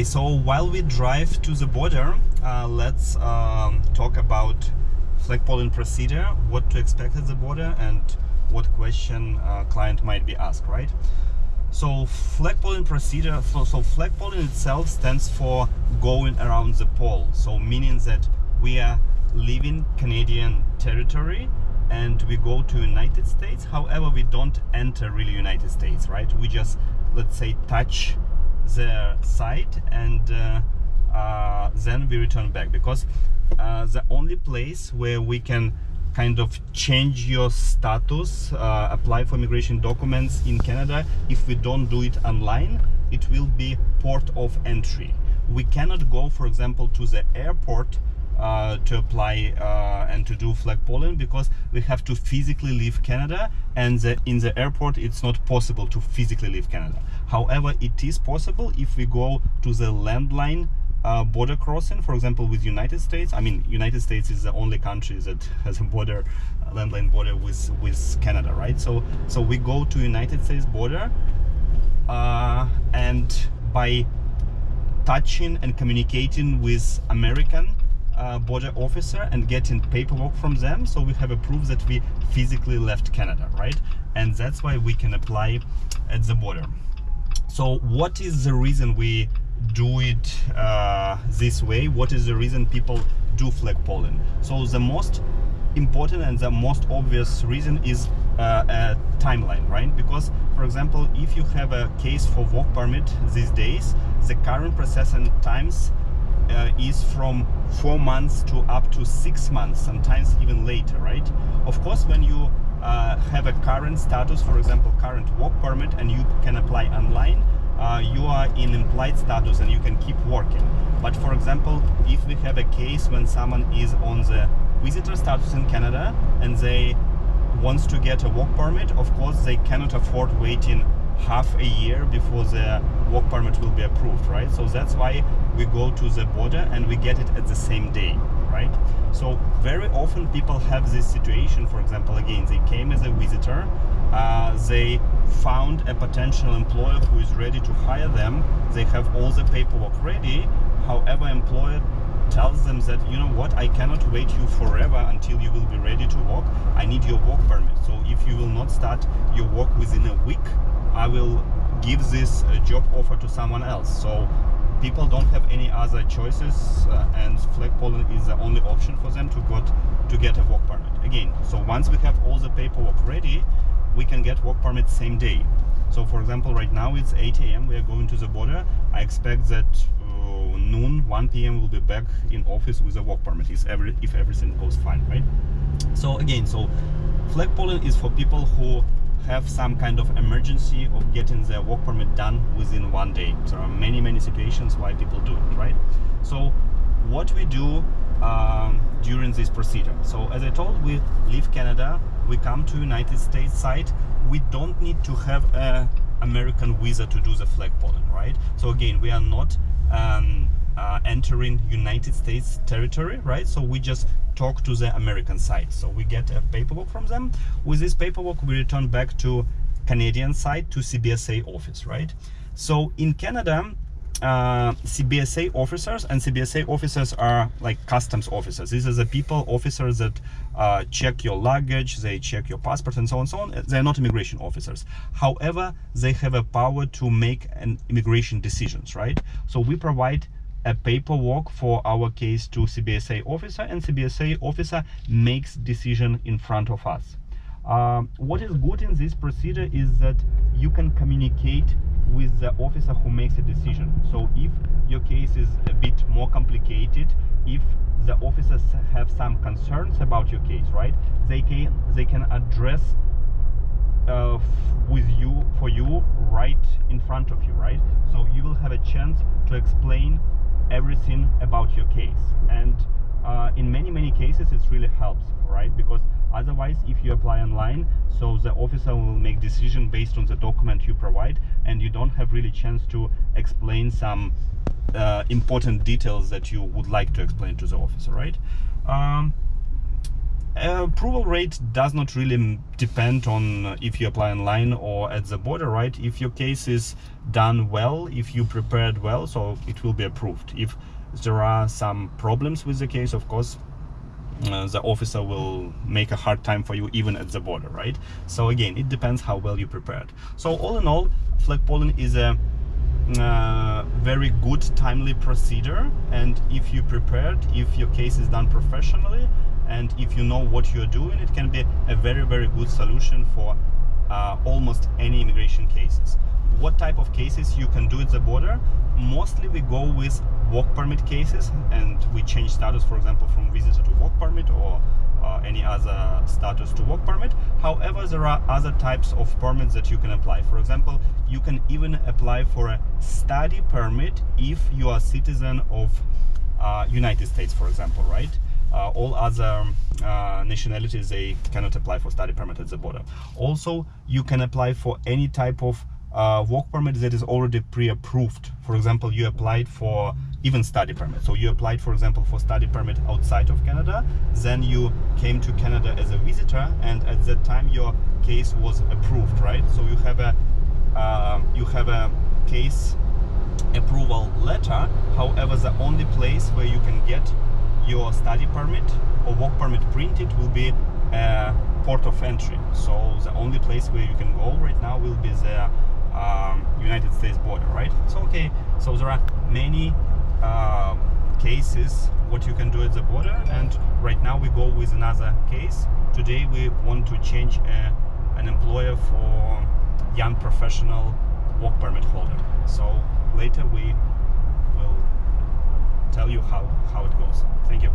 Okay, so while we drive to the border, let's talk about flag polling procedure, what to expect at the border, and what question client might be asked, right? So flag polling procedure, so flag polling itself stands for going around the pole. So meaning that we are leaving Canadian territory and we go to United States. However, we don't enter really United States, right? We just, let's say, touch the site and then we return back, because the only place where we can kind of change your status, apply for immigration documents in Canada, if we don't do it online, it will be port of entry. We cannot go, for example, to the airport to apply and to do flag polling, because we have to physically leave Canada, and in the airport it's not possible to physically leave Canada. However, it is possible if we go to the landline border crossing, for example, with United States. I mean, United States is the only country that has a border, landline border with Canada, right? So we go to United States border, and by touching and communicating with American border officer and getting paperwork from them, so we have a proof that we physically left Canada, right? And that's why we can apply at the border. So what is the reason we do it this way? What is the reason people do flag polling? So the most important and the most obvious reason is a timeline, right? Because, for example, if you have a case for work permit these days, the current processing times is from 4 months to up to 6 months, sometimes even later, right? Of course, when you have a current status, for example, current work permit, and you can apply online, you are in implied status and you can keep working. But for example, if we have a case when someone is on the visitor status in Canada and they wants to get a work permit, of course they cannot afford waiting half a year before the work permit will be approved, right? So that's why we go to the border and we get it at the same day, right? So very often people have this situation. For example, again, they came as a visitor, they found a potential employer who is ready to hire them, they have all the paperwork ready. However, employer tells them that, you know what, I cannot wait you forever until you will be ready to work. I need your work permit. So if you will not start your work within a week, I will give this job offer to someone else. So people don't have any other choices, and flag polling is the only option for them to get a work permit. Again, so once we have all the paperwork ready, we can get work permit same day. So for example, right now it's 8 a.m. we are going to the border. I expect that noon, 1 p.m. we'll be back in office with a work permit if everything goes fine, right? So again, so flag polling is for people who have some kind of emergency of getting their work permit done within 1 day. There are many situations why people do it, right? So what we do during this procedure. So as I told, we leave Canada, we come to United States site. We don't need to have a American visa to do the flag polling, right? So again, we are not entering United States territory, right? So we just talk to the American side. So we get a paperwork from them. With this paperwork, we return back to Canadian side, to CBSA office, right? So in Canada, CBSA officers, and CBSA officers are like customs officers. These are the people, officers that check your luggage, they check your passport and so on. They're not immigration officers. However, they have a power to make an immigration decisions, right? So we provide a paperwork for our case to CBSA officer, and CBSA officer makes decision in front of us. What is good in this procedure is that you can communicate with the officer who makes a decision. So if your case is a bit more complicated, if the officers have some concerns about your case, right, they can address for you right in front of you, right? So you will have a chance to explain everything about your case, and in many cases it really helps, right? Because otherwise, if you apply online, so the officer will make decision based on the document you provide, and you don't have really chance to explain some important details that you would like to explain to the officer, right? Approval rate does not really depend on if you apply online or at the border, right? If your case is done well, if you prepared well, so it will be approved. If there are some problems with the case, of course, the officer will make a hard time for you even at the border, right? So again, it depends how well you prepared. So all in all, flag polling is a very good, timely procedure, and if you prepared, if your case is done professionally, and if you know what you're doing, it can be a very, very good solution for almost any immigration cases. What type of cases you can do at the border? Mostly we go with work permit cases, and we change status, for example, from visitor to work permit, or any other status to work permit. However, there are other types of permits that you can apply. For example, you can even apply for a study permit if you are a citizen of United States, for example, right? All other nationalities, they cannot apply for study permit at the border. Also, you can apply for any type of work permit that is already pre-approved. For example, you applied for even study permit. So you applied, for example, for study permit outside of Canada, then you came to Canada as a visitor, and at that time your case was approved, right? So you have a case approval letter. However, the only place where you can get your study permit or work permit printed will be port of entry. So the only place where you can go right now will be the United States border, right? So okay, so there are many cases what you can do at the border, and right now we go with another case. Today we want to change an employer for young professional work permit holder. So later we will tell you how it goes. Thank you.